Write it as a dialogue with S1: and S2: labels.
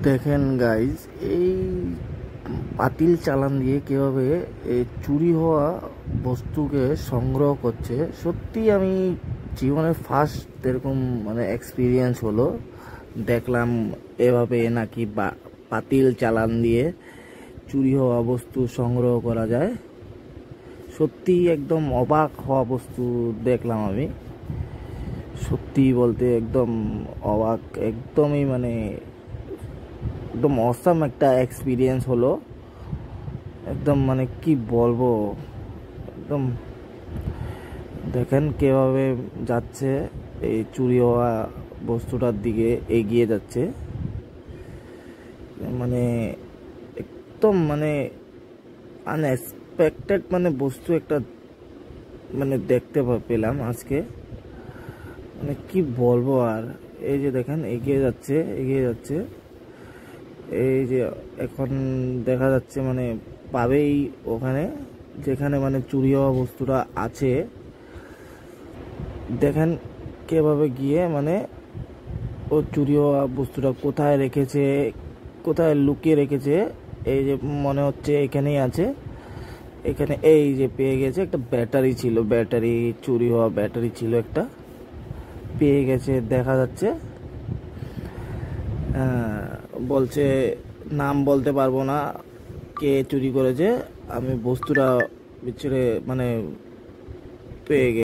S1: দেখেন গাইজ, এই পাতিল চালান দিয়ে কিভাবে এই চুরি হওয়া বস্তুকে সংগ্রহ করছে। সত্যি আমি জীবনের ফার্স্ট এরকম এক্সপিরিয়েন্স হলো, দেখলাম এভাবে নাকি পাতিল চালান দিয়ে চুরি হওয়া বস্তু সংগ্রহ করা যায়। সত্যি একদম অবাক হওয়া বস্তু দেখলাম আমি। সত্যি বলতে একদম অবাক, একদমই একদম অসাম একটা এক্সপিরিয়েন্স হলো। একদম কি বলবো, একদম দেখেন কিভাবে যাচ্ছে এই চুরি হওয়া বস্তুটার দিকে এগিয়ে যাচ্ছে। একদম আনএক্সপেক্টেড বস্তু একটা দেখতে পেলাম আজকে। কি বলবো আর। এই যে দেখেন এগিয়ে যাচ্ছে এই যে এখন দেখা যাচ্ছে পাবেই ওখানে যেখানে চুরি হওয়া বস্তুটা আছে। দেখেন কিভাবে গিয়ে ও চুরি হওয়া বস্তুটা কোথায় রেখেছে, কোথায় লুকিয়ে রেখেছে। এই যে মনে হচ্ছে এখানেই আছে। এখানে এই যে পেয়ে গেছে, একটা ব্যাটারি ছিল, চুরি হওয়া ব্যাটারি ছিল একটা, পেয়ে গেছে দেখা যাচ্ছে। বলছে নাম বলতে পারবো না কে চুরি করেছে, আমি বস্তুটা বিচ্ছুরে পেয়ে গেছি।